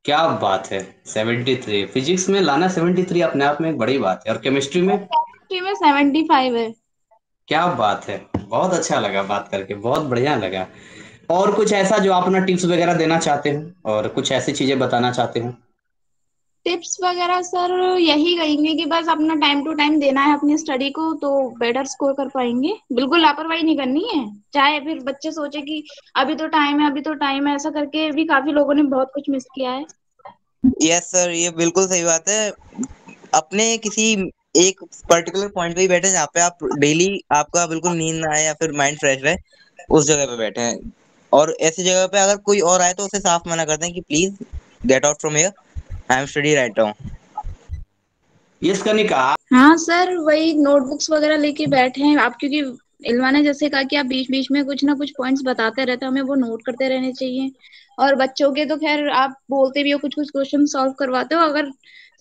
क्या बात है, 73 फिजिक्स में लाना। 73 अपने आप में एक बड़ी बात है। और केमिस्ट्री में? केमिस्ट्री में 75 है। क्या बात है, बहुत अच्छा लगा बात करके, बहुत बढ़िया लगा। और कुछ ऐसा जो आप अपना टिप्स वगैरह देना चाहते हो, और कुछ ऐसी चीजें बताना चाहते हो? टिप्स वगैरह सर यही कहेंगे कि बस अपना टाइम टू टाइम देना है अपनी स्टडी को, तो बेटर स्कोर कर पाएंगे। बिल्कुल लापरवाही नहीं करनी है, चाहे फिर बच्चे सोचे कि अभी तो टाइम है, अभी तो टाइम है, ऐसा करके भी काफी लोगों ने बहुत कुछ मिस किया है। यस सर, ये बिल्कुल सही बात है। अपने किसी एक पर्टिकुलर पॉइंट पे ही बैठे जहाँ पे आप डेली आपका बिल्कुल नींद ना आए या फिर माइंड फ्रेश रहे, उस जगह पे बैठे हैं। और ऐसी जगह पे अगर कोई और आए तो उसे साफ मना कर दें कि please get out from here, I am study right now. Yes Kanika. हाँ सर, वही नोटबुक्स वगैरह लेके बैठे हैं आप, क्योंकि इल्मा ने जैसे कहा कि आप बीच बीच में कुछ ना कुछ पॉइंट्स बताते रहते हैं, हमें वो नोट करते रहने चाहिए। और बच्चों के तो खैर आप बोलते भी हो, कुछ कुछ क्वेश्चन सॉल्व करवाते हो, अगर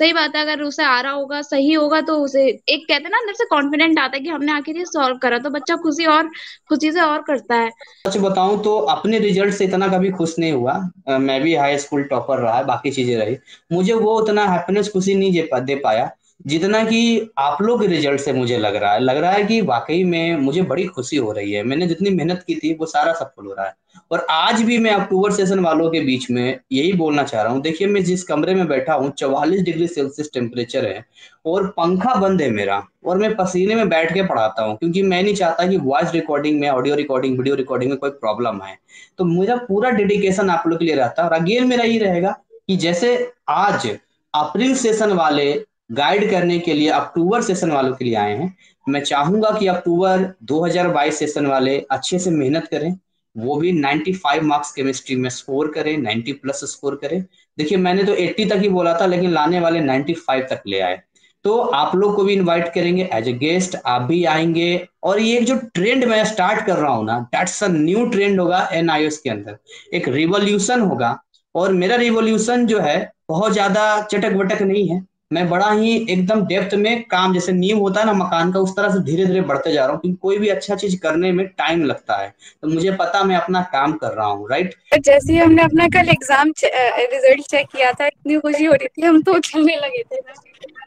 सही बात है, अगर उसे आ रहा होगा, सही होगा, तो उसे एक कहते हैं ना अंदर से कॉन्फिडेंट आता है कि हमने आखिर ये सॉल्व करा, तो बच्चा खुशी से और करता है। सच बताऊं तो अपने रिजल्ट से इतना कभी खुश नहीं हुआ। मैं भी हाई स्कूल टॉपर रहा, बाकी चीजें रही, मुझे वो उतना हैप्पीनेस खुशी नहीं दे पाया जितना कि आप लोग के रिजल्ट से मुझे लग रहा है कि वाकई में मुझे बड़ी खुशी हो रही है। मैंने जितनी मेहनत की थी वो सारा सफल हो रहा है। और आज भी मैं अक्टूबर सेशन वालों के बीच में यही बोलना चाह रहा हूँ। देखिए, मैं जिस कमरे में बैठा हूँ 44 डिग्री सेल्सियस टेम्परेचर है, और पंखा बंद है मेरा, और मैं पसीने में बैठ के पढ़ाता हूँ, क्योंकि मैं नहीं चाहता कि वॉइस रिकॉर्डिंग में, ऑडियो रिकॉर्डिंग, वीडियो रिकॉर्डिंग में कोई प्रॉब्लम आए। तो मेरा पूरा डेडिकेशन आप लोग के लिए रहता है। और अगेन मेरा ये रहेगा कि जैसे आज अप्रैल सेशन वाले गाइड करने के लिए अक्टूबर सेशन वालों के लिए आए हैं, मैं चाहूंगा कि अक्टूबर 2022 सेशन वाले अच्छे से मेहनत करें, वो भी 95 मार्क्स केमिस्ट्री में स्कोर करें, 90 प्लस स्कोर करें। देखिए, मैंने तो 80 तक ही बोला था, लेकिन लाने वाले 95 तक ले आए। तो आप लोग को भी इनवाइट करेंगे एज ए गेस्ट, आप भी आएंगे। और ये जो ट्रेंड मैं स्टार्ट कर रहा हूँ ना, दैट्स अ न्यू ट्रेंड होगा एनआईएस के अंदर, एक रिवॉल्यूशन होगा। और मेरा रिवॉल्यूशन जो है बहुत ज्यादा चटक बटक नहीं है, मैं बड़ा ही एकदम डेप्थ में काम, जैसे नींव होता है ना मकान का, उस तरह से धीरे धीरे बढ़ते जा रहा हूँ, क्योंकि कोई भी अच्छा चीज करने में टाइम लगता है। तो मुझे पता मैं अपना काम कर रहा हूँ, राइट। जैसे ही हमने अपना कल एग्जाम रिजल्ट चेक किया था, इतनी खुशी हो रही थी, हम तो उछलने लगे थे।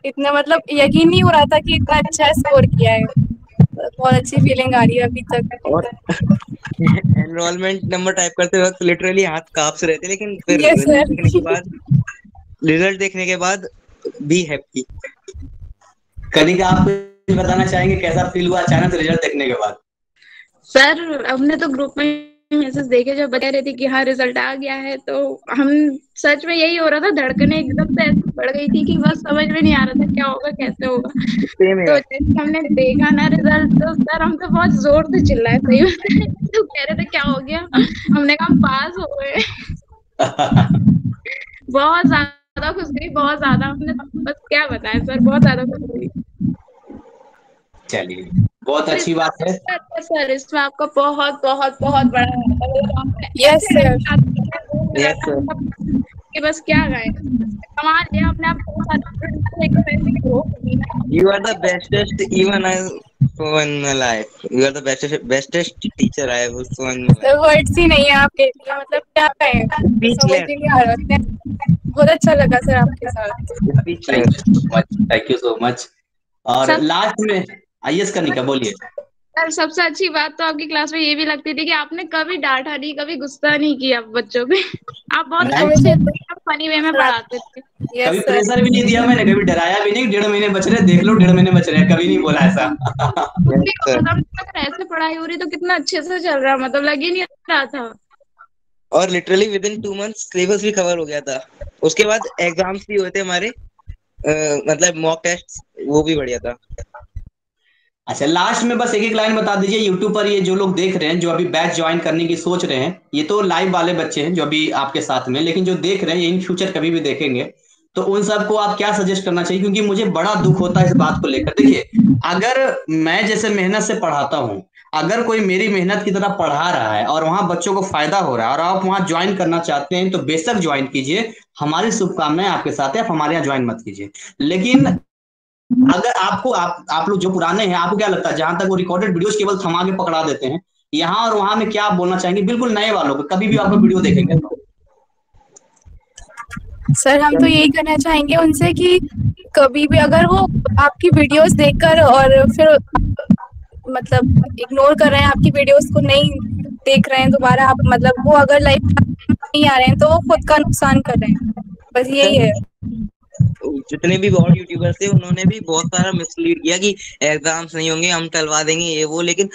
इतना मतलब यकीन नहीं हो रहा था कि इतना अच्छा स्कोर किया है। बहुत अच्छी फीलिंग आ रही है अभी तक। और एनरोलमेंट नंबर टाइप करते वक्त लिटरली हाथ कांप से रहते, लेकिन फिर Yes, sir. रिजल्ट देखने के बाद बी हैप्पी। कनिका, आप कुछ बताना चाहेंगे, कैसा फील हुआ अचानक रिजल्ट देखने के बाद? सर हमने तो ग्रुप में मैसेज देखे जब बता रहे थे कि हाँ रिजल्ट आ गया है, तो हम सच में यही हो रहा था, धड़कने एकदम से ऐसे बढ़ गई थी कि बस समझ में नहीं आ रहा था क्या होगा, कैसे होगा। तो जैसे हमने देखा ना रिजल्ट, तो सर हम तो बहुत जोर से चिल्लाए, सही बात है। तो कह रहे थे क्या हो गया, हमने कहा हम पास हो गए। बहुत ज्यादा खुश हुई, बहुत ज्यादा। हमने बस क्या बताया सर, बहुत ज्यादा खुश हुई। चलिए, बहुत अच्छी बात है। सर इसमें आपका बहुत बहुत बहुत बड़ा यस सर। कि बस क्या गए कमाल लिया अपने आप को। You are the bestest even I saw in my life. You are the bestest teacher I ever saw in my life. Words ही नहीं है आपके लिए, मतलब क्या कहें, समझ ही नहीं आ रहा। बहुत अच्छा लगा सर आपके साथ। Thank you so much. और लास्ट में आइएस कनिका बोलिए। सर सबसे अच्छी बात तो आपकी क्लास में ये भी लगती थी कि आपने कभी डांटा नहीं, कभी गुस्सा नहीं किया बच्चों पे। आप बहुत अच्छे फनी वे में पढ़ाते थे। कभी प्रेशर भी नहीं दिया मैंने, कभी डराया भी नहीं। 1.5 महीने बच रहे, देख लो 1.5 महीने बच रहे, कभी नहीं बोला ऐसा। ऐसे पढ़ाई हो रही तो कितना अच्छे से चल रहा, मतलब लग ही नहीं रहा था। और literally with in 2 months syllabus भी कवर हो गया था। उसके बाद एग्जाम्स भी हुए थे हमारे, मतलब मॉक टेस्ट, वो भी बढ़िया था। अच्छा, लास्ट में बस एक लाइन बता दीजिए यूट्यूब पर, ये जो लोग देख रहे हैं, जो अभी बैच ज्वाइन करने की सोच रहे हैं, ये तो लाइव वाले बच्चे हैं जो अभी आपके साथ में, लेकिन जो देख रहे हैं ये इन फ्यूचर कभी भी देखेंगे, तो उन सबको आप क्या सजेस्ट करना चाहिए? क्योंकि मुझे बड़ा दुख होता है इस बात को लेकर। देखिए, अगर मैं जैसे मेहनत से पढ़ाता हूँ, अगर कोई मेरी मेहनत की तरह पढ़ा रहा है और वहां बच्चों को फायदा हो रहा है और आप वहां ज्वाइन करना चाहते हैं, तो बेशक ज्वाइन कीजिए। हमारी शुभकामनाएं आपके साथ है, आप हमारे यहाँ ज्वाइन मत कीजिए। लेकिन अगर आपको आप लोग जो पुराने हैं, आपको क्या लगता है, जहां तक वो रिकॉर्डेड वीडियोस केवल थमा के पकड़ा देते हैं, यहाँ और वहां में क्या आप बोलना चाहेंगे बिल्कुल नए वालों को, कभी भी आपका वीडियो देखेंगे तो? सर हम तो यही कहना चाहेंगे उनसे कि कभी भी अगर वो आपकी वीडियोस देखकर और फिर मतलब इग्नोर कर रहे हैं, आपकी वीडियोस को नहीं देख रहे हैं दोबारा, आप मतलब वो अगर लाइव नहीं आ रहे हैं तो वो खुद का नुकसान कर रहे हैं, बस यही है। जितने भी और यूट्यूबर्स थे उन्होंने भी बहुत सारा मिसलीड किया कि एग्जाम्स नहीं होंगे, हम टलवा देंगे ये वो, लेकिन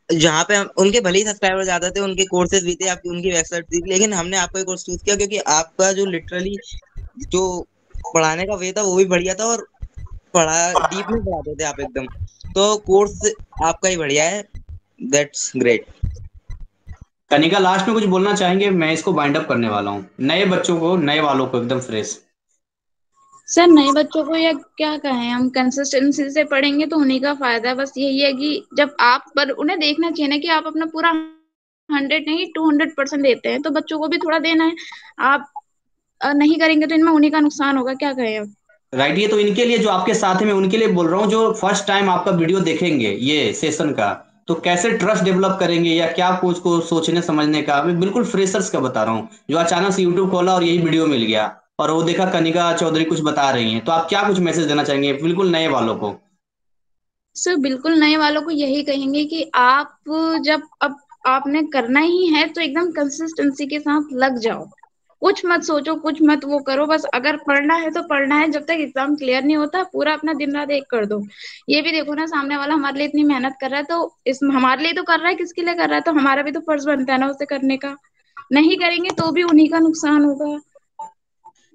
जहाँ पे उनके भले ही सब्सक्राइबर ज्यादा थे, उनके कोर्सेज भी थे, आपकी उनकी वेबसाइट थी, लेकिन हमने आपका एक कोर्स चूज किया क्योंकि आपका जो लिटरली जो पढ़ाने का वे था वो भी बढ़िया था और डीप में पढ़ाते थे आप एकदम, तो कोर्स आपका ही बढ़िया है। That's great. कनिका, लास्ट में कुछ बोलना चाहेंगे? मैं इसको बाइंड अप करने वाला हूँ, नए बच्चों को, नए वालों को एकदम फ्रेश। सर नए बच्चों को या क्या कहें, हम कंसिस्टेंसी से पढ़ेंगे तो उन्हीं का फायदा है। बस यही है कि जब आप पर उन्हें देखना चाहिए ना कि आप अपना पूरा 100 नहीं 200% देते हैं, तो बच्चों को भी थोड़ा देना है। आप नहीं करेंगे तो इनमें उन्हीं का नुकसान होगा, क्या कहें अब। राइट, ये तो इनके लिए जो आपके साथ है, मैं उनके लिए बोल रहा हूँ जो फर्स्ट टाइम आपका वीडियो देखेंगे ये सेशन का, तो कैसे ट्रस्ट डेवलप करेंगे या क्या कुछ को सोचने समझने का। मैं बिल्कुल फ्रेशर्स का बता रहा हूँ जो अचानक से यूट्यूब खोला और यही वीडियो मिल गया और वो देखा कनिका चौधरी कुछ बता रही हैं, तो आप क्या कुछ मैसेज देना चाहेंगे बिल्कुल नए वालों को? सर बिल्कुल नए वालों को यही कहेंगे कि आप जब अब आपने करना ही है तो एकदम कंसिस्टेंसी के साथ लग जाओ, कुछ मत सोचो, कुछ मत वो करो, बस अगर पढ़ना है तो पढ़ना है। जब तक एग्जाम क्लियर नहीं होता पूरा अपना दिन रात एक कर दो। ये भी देखो ना, सामने वाला हमारे लिए इतनी मेहनत कर रहा है, तो इस हमारे लिए तो कर रहा है, किसके लिए कर रहा है, तो हमारा भी तो फर्ज बनता है ना उसे करने का। नहीं करेंगे तो भी उन्हीं का नुकसान होगा,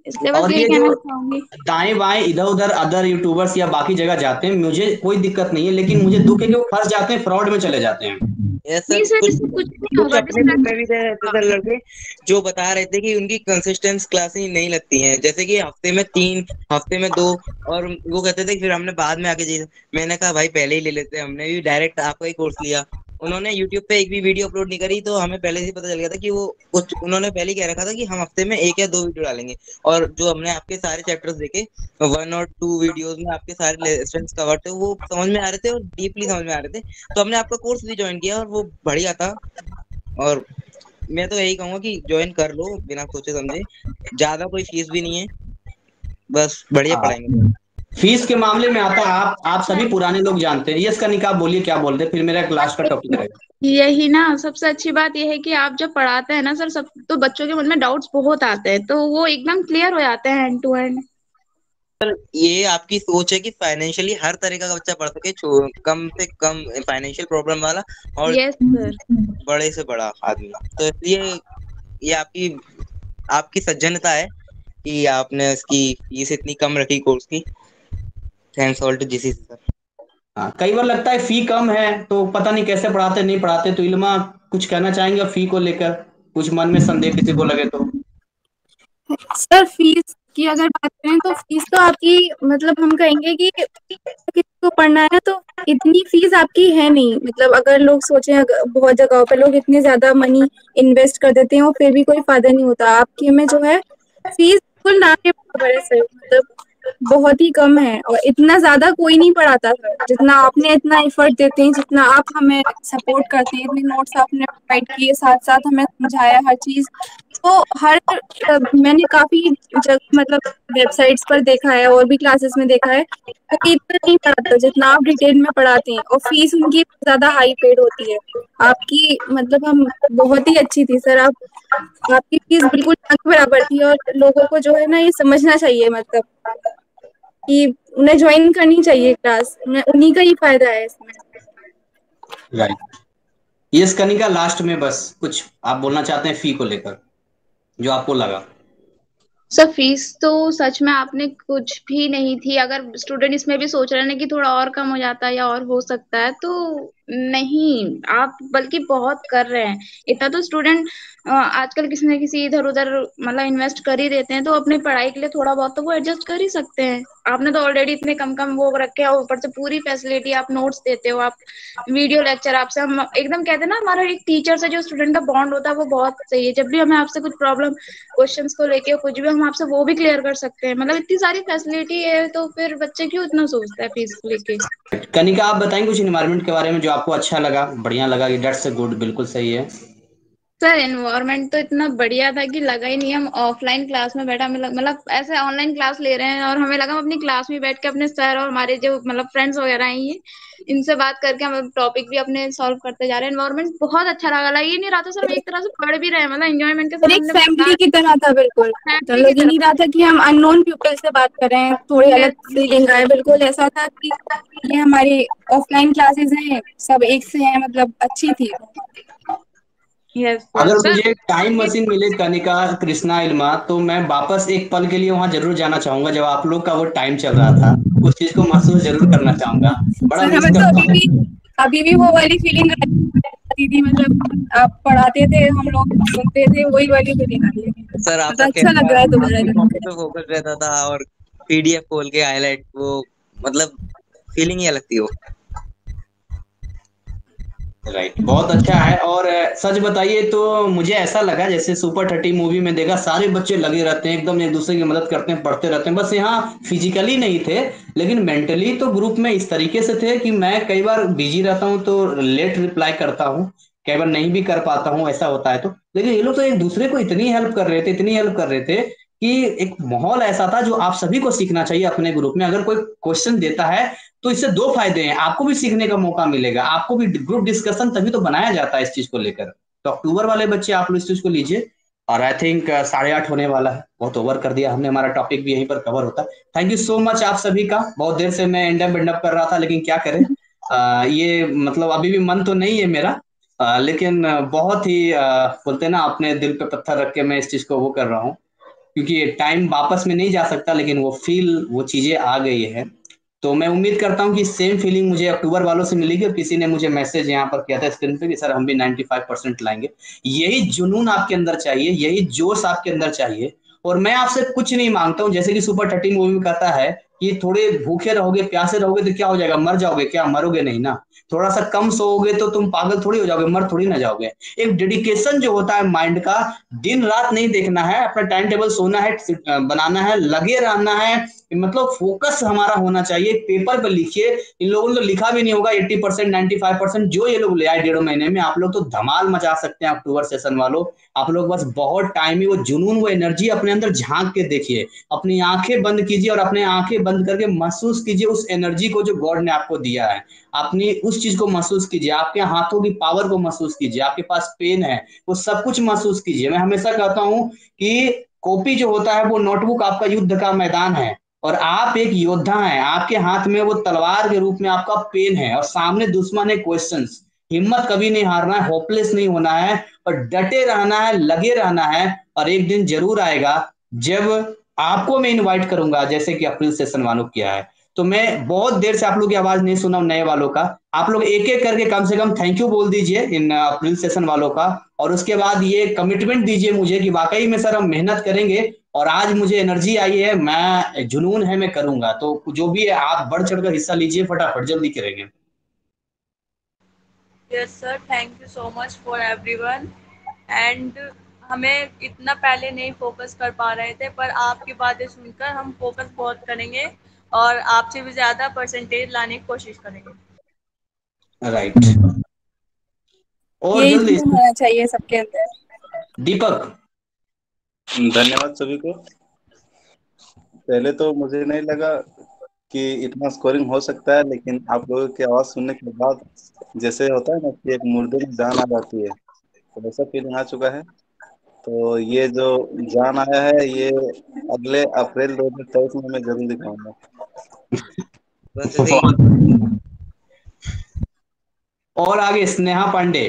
इसलिए बस और यही ये कहना जो चाहूंगी। दाएं बाएं इधर उधर अदर यूट्यूबर्स या बाकी जगह जाते हैं, मुझे कोई दिक्कत नहीं है, लेकिन मुझे दुख है कि वो फंस जाते हैं, फ्रॉड में चले जाते हैं। नहीं सर, इससे कुछ नहीं होगा। अपने ग्रुप में भी थे लड़के जो बता रहे थे कि उनकी कंसिस्टेंस क्लासें नहीं लगती हैं, जैसे कि हफ्ते में 3, हफ्ते में 2, और वो कहते थे फिर हमने बाद में आके मैंने कहा भाई पहले ही ले लेते, हमने भी डायरेक्ट आपका ही कोर्स लिया। उन्होंने यूट्यूब पे एक भी वीडियो अपलोड नहीं करी, तो हमें पहले से पता चल गया था कि वो कुछ उन्होंने पहले ही कह रखा था कि हम हफ्ते में 1 या 2 वीडियो डालेंगे, और जो हमने आपके सारे चैप्टर्स देखे 1 और 2 वीडियोस में आपके सारे लेसन्स कवर थे, वो समझ में आ रहे थे और डीपली समझ में आ रहे थे, तो हमने आपका कोर्स भी ज्वाइन किया और वो बढ़िया था। और मैं तो यही कहूंगा कि ज्वाइन कर लो बिना सोचे समझे, ज्यादा कोई फीस भी नहीं है, बस बढ़िया पढ़ाएंगे। फीस के मामले में आता है, आप सभी पुराने लोग जानते हैं। यस कनिका, आप बोलिए क्या बोलते हैं, फिर मेरा क्लास का टॉपिक रहेगा। यही ना सबसे अच्छी बात यह है कि आप जब पढ़ाते हैं ना सर, सब तो बच्चों के मन में डाउट्स बहुत आते हैं, तो वो एकदम क्लियर हो जाते हैं एंड टू एंड। सर ये आपकी सोच है कि फाइनेंशियली हर तरह का बच्चा पढ़ सके, कम से कम फाइनेंशियल प्रॉब्लम वाला और यस सर, बड़े से बड़ा आदमी, तो इसलिए ये आपकी सज्जनता है कि आपने इसकी फीस इतनी कम रखी कोर्स की। Thanks all to GC sir. हाँ, कई बार लगता है फी कम है तो पता नहीं कैसे पढ़ाते नहीं पढ़ाते, तो इल्मा कुछ कहना चाहेंगे फी को लेकर, कुछ मन में संदेह किसी को लगे तो? सर फीस की अगर बात करें तो फीस तो आपकी मतलब हम कहेंगे कि किसी को पढ़ना है तो इतनी फीस आपकी है नहीं। मतलब अगर लोग सोचें, बहुत जगहों पे लोग इतने ज्यादा मनी इन्वेस्ट कर देते हैं और फिर भी कोई फायदा नहीं होता। आपकी में जो है फीस बिल्कुल ना के बराबर है सर, मतलब बहुत ही कम है और इतना ज्यादा कोई नहीं पढ़ाता सर। जितना आपने इतना एफर्ट देते हैं, जितना आप हमें सपोर्ट करते हैं, इतने नोट्स आपने प्रोवाइड किए, साथ साथ हमें समझाया हर चीज, तो मैंने काफी मतलब वेबसाइट्स पर देखा है और भी क्लासेस में देखा है, कोई इतना नहीं पढ़ाता जितना आप डिटेल में पढ़ाते हैं, और फीस उनकी ज्यादा हाई पेड होती है। आपकी मतलब हम बहुत ही अच्छी थी सर, आपकी फीस बिल्कुल ना के बराबर थी, और लोगों को जो है ना ये समझना चाहिए, मतलब कि उन्हें ज्वाइन करनी चाहिए क्लास, उन्हीं का ही फायदा है इसमें। राइट, यस कनिका, लास्ट में बस कुछ आप बोलना चाहते हैं फी को लेकर जो आपको लगा? सर फीस तो सच में आपने कुछ भी नहीं थी। अगर स्टूडेंट इसमें भी सोच रहे हैं कि थोड़ा और कम हो जाता है या और हो सकता है, तो नहीं, आप बल्कि बहुत कर रहे हैं। इतना तो स्टूडेंट आजकल किसी न किसी इधर उधर मतलब इन्वेस्ट कर ही देते हैं, तो अपनी पढ़ाई के लिए थोड़ा बहुत तो वो एडजस्ट कर ही सकते हैं। आपने तो ऑलरेडी इतने कम कम वो रखे हैं, ऊपर से पूरी फैसिलिटी, आप नोट्स देते हो, आप वीडियो लेक्चर, आपसे हम एकदम कहते हैं ना, हमारा एक टीचर से जो स्टूडेंट का बॉन्ड होता है वो बहुत सही है। जब भी हमें आपसे कुछ प्रॉब्लम, क्वेश्चंस को लेके कुछ भी, हम आपसे वो भी क्लियर कर सकते हैं। मतलब इतनी सारी फैसिलिटी है, तो फिर बच्चे क्यों इतना सोचता है फीस को लेके। कनिका, आप बताएंगे कुछ इन्वायरमेंट के बारे में जो आपको अच्छा लगा, बढ़िया लगा कि डेट्स गुड, बिल्कुल सही है। सर एनवायरनमेंट तो इतना बढ़िया था कि लगा ही नहीं हम ऑफलाइन क्लास में बैठा, मतलब ऐसे ऑनलाइन क्लास ले रहे हैं और हमें लगा हम अपनी क्लास में बैठ के अपने सर और हमारे जो मतलब फ्रेंड्स वगैरह हैं ये, इनसे बात करके हम टॉपिक भी अपने सॉल्व करते जा रहे हैं। एनवायरनमेंट बहुत अच्छा लगा, ये नहीं रहा था सर हम एक तरह से पढ़ भी रहे हैं, मतलब एंजॉयमेंट के और साथ एक हमने फैमिली की तरह था, बिल्कुल तो फैमिली की लग ही नहीं रहा था कि हम अननोन पीपल से बात कर रहे हैं। थोड़ी अलग फीलिंग आए, बिल्कुल ऐसा था कि ये हमारी ऑफलाइन क्लासेस हैं, सब एक से हैं, मतलब अच्छी थी। अगर मुझे टाइम मशीन मिले कनिका, कृष्णा, इल्मा, तो मैं वापस एक पल के लिए वहां जरूर जाना चाहूंगा जब आप लोग का वो टाइम चल रहा था। उस चीज को महसूस जरूर करना चाहूंगा। बड़ा सर मिस हमें तो करता हूँ। अभी भी वो वाली फीलिंग आती थी, मतलब आप पढ़ाते थे, हम लोग सुनते थे, वही वाली फीलिंग आ रही है। सर मतलब आपका अच्छा लग कैमरा रहा है दोबारा आपके देख टॉपिक के। पे फोकस रहता था और पीडीएफ खोल के हाईलाइट, वो मतलब फीलिंग ही अलग थी वो। राइट, बहुत अच्छा है। और सच बताइए तो मुझे ऐसा लगा जैसे सुपर 30 मूवी में देखा, सारे बच्चे लगे रहते हैं एकदम, एक दूसरे की मदद करते हैं, पढ़ते रहते हैं। बस यहाँ फिजिकली नहीं थे, लेकिन मेंटली तो ग्रुप में इस तरीके से थे कि मैं कई बार बिजी रहता हूँ तो लेट रिप्लाई करता हूँ, कई बार नहीं भी कर पाता हूँ, ऐसा होता है। तो लेकिन ये लोग तो एक दूसरे को इतनी हेल्प कर रहे थे, इतनी हेल्प कर रहे थे कि एक माहौल ऐसा था जो आप सभी को सीखना चाहिए अपने ग्रुप में। अगर कोई क्वेश्चन देता है तो इससे दो फायदे हैं, आपको भी सीखने का मौका मिलेगा, आपको भी ग्रुप डिस्कशन तभी तो बनाया जाता है इस चीज को लेकर। तो अक्टूबर वाले बच्चे आप लोग इस चीज को लीजिए। और आई थिंक 8:30 होने वाला है, बहुत ओवर कर दिया हमने, हमारा टॉपिक भी यहीं पर कवर होता है। थैंक यू सो मच आप सभी का। बहुत देर से मैं एंड अप कर रहा था, लेकिन क्या करें, ये मतलब अभी भी मन तो नहीं है मेरा, लेकिन बहुत ही बोलते हैं ना, अपने दिल पे पत्थर रख के मैं इस चीज को वो कर रहा हूँ, क्योंकि टाइम वापस में नहीं जा सकता, लेकिन वो फील, वो चीजें आ गई है। तो मैं उम्मीद करता हूँ कि सेम फीलिंग मुझे अक्टूबर वालों से मिलेगी। और किसी ने मुझे मैसेज यहाँ पर किया था स्क्रीन पे कि सर हम भी 95% लाएंगे। यही जुनून आपके अंदर चाहिए, यही जोश आपके अंदर चाहिए। और मैं आपसे कुछ नहीं मांगता हूँ, जैसे कि सुपर 13 मूवी में कहता है कि थोड़े भूखे रहोगे, प्यासे रहोगे तो क्या हो जाएगा, मर जाओगे क्या, मरोगे नहीं ना। थोड़ा सा कम सोओगे तो तुम पागल थोड़ी हो जाओगे, मर थोड़ी ना जाओगे। एक डेडिकेशन जो होता है माइंड का, दिन रात नहीं देखना है, अपना टाइम टेबल सोना है, बनाना है, लगे रहना है, मतलब फोकस हमारा होना चाहिए। पेपर पर लिखिए। इन लोगों ने तो लिखा भी नहीं होगा 80%, 95%, जो ये लोग ले आए 1.5 महीने में। आप लोग तो धमाल मचा सकते हैं अक्टूबर सेशन वालों। आप लोग बस बहुत टाइम ही वो जुनून, वो एनर्जी अपने अंदर झांक के देखिए। अपनी आंखें बंद कीजिए और अपने आंखें बंद करके महसूस कीजिए उस एनर्जी को जो गॉड ने आपको दिया है। अपनी उस चीज को महसूस कीजिए, आपके हाथों की पावर को महसूस कीजिए, आपके पास पेन है, वो सब कुछ महसूस कीजिए। मैं हमेशा कहता हूं कि कॉपी जो होता है वो नोटबुक आपका युद्ध का मैदान है, और आप एक योद्धा हैं। आपके हाथ में वो तलवार के रूप में आपका पेन है, और सामने दुश्मन है क्वेश्चंस। हिम्मत कभी नहीं हारना है, होपलेस नहीं होना है, और डटे रहना है, लगे रहना है। और एक दिन जरूर आएगा जब आपको मैं इनवाइट करूंगा, जैसे कि अप्रैल सेशन वालों किया है। तो मैं बहुत देर से आप लोग की आवाज नहीं सुना नए वालों का। आप लोग एक एक करके कम से कम थैंक यू बोल दीजिए इन अप्रैल सेशन वालों का। और उसके बाद ये कमिटमेंट दीजिए मुझे कि वाकई में सर हम मेहनत करेंगे, और आज मुझे एनर्जी आई है, मैं जुनून है, मैं करूंगा। तो जो भी है आप बढ़ चढ़कर हिस्सा लीजिए, फटाफट जल्दी करेंगे। Yes sir, thank you so much for everyone. And हमें इतना पहले नहीं फोकस कर पा रहे थे, पर आपकी बातें सुनकर हम फोकस बहुत करेंगे और आपसे भी ज़्यादा परसेंटेज लाने की कोशिश करेंगे। राइट। और यही जल्दी जुनून होना चाहिए सबके अंदर। दीपक। धन्यवाद सभी को। पहले तो मुझे नहीं लगा कि इतना स्कोरिंग हो सकता है, लेकिन आप लोगों की आवाज सुनने के बाद जैसे होता है ना कि एक मुर्दे में जान आ जाती है, तो वैसा फीलिंग आ चुका है। तो ये जो जान आया है, ये अगले अप्रैल 2023 में मैं जरूर दिखाऊंगा। और आगे Sneha Pandey.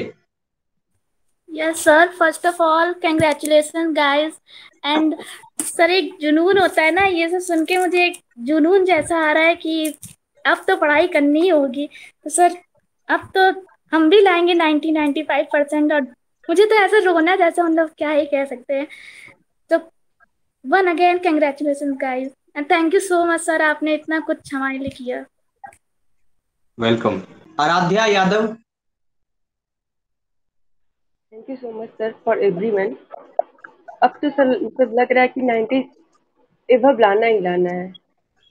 Yes, sir. First of all, congratulations, guys. And sir एक जुनून होता है ना, ये सब सुन के मुझे एक जुनून जैसा आ रहा है कि अब तो पढ़ाई करनी ही होगी। तो सर अब तो हम भी लाएंगे 95%। और मुझे तो ऐसा रोना जैसा, मतलब क्या ही कह सकते हैं। तो one again congratulation guys and thank you so much sir, आपने इतना कुछ हमारे लिए किया। Welcome. Aaradhya Yadav. Thank you so much sir for everyone. अब तो सर मतलब लग रहा है कि 90 एवब लाना ही लाना है।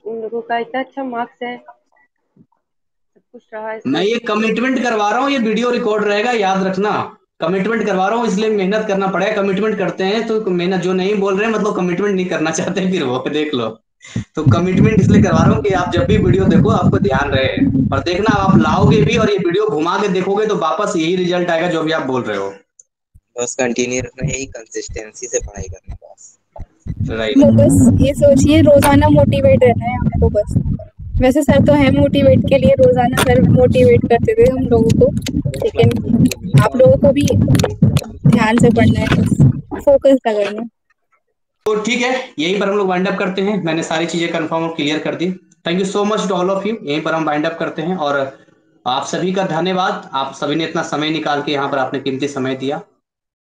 उन लोगों का इतना अच्छा मार्क्स है, सब कुछ रहा है मैं सर। ये कमिटमेंट करवा रहा हूँ, ये वीडियो रिकॉर्ड रहेगा, याद रखना। कमिटमेंट करवा रहा हूँ, इसलिए मेहनत करना पड़ेगा। कमिटमेंट करते हैं तो मेहनत, जो नहीं बोल रहे हैं मतलब कमिटमेंट नहीं करना चाहते, फिर वो देख लो। तो कमिटमेंट इसलिए करवा रहा हूँ कि आप जब भी वीडियो देखो आपको ध्यान रहे, और देखना आप लाओगे भी और ये वीडियो घुमा के देखोगे तो वापस यही रिजल्ट आएगा जो भी आप बोल रहे हो। बस कंटिन्यू रखना, यही कंसिस्टेंसी से पढ़ाई करना बस। राइट। बस ये सोचिए रोजाना मोटिवेट रहना है आपको बस। वैसे सर तो है मोटिवेट के लिए, रोजाना सर मोटिवेट करते थे हम लोगों को, लेकिन आप लोगों को भी ध्यान से पढ़ना है, बस फोकस करना है। तो ठीक है, यहीं पर हम लोग वाइंड अप करते हैं। मैंने सारी चीजें कंफर्म और क्लियर कर दी। Thank you so much to all of you. यहीं पर हम वाइंड अप करते हैं और आप सभी का धन्यवाद। आप सभी ने इतना समय निकाल के यहाँ पर आपने कीमती समय दिया।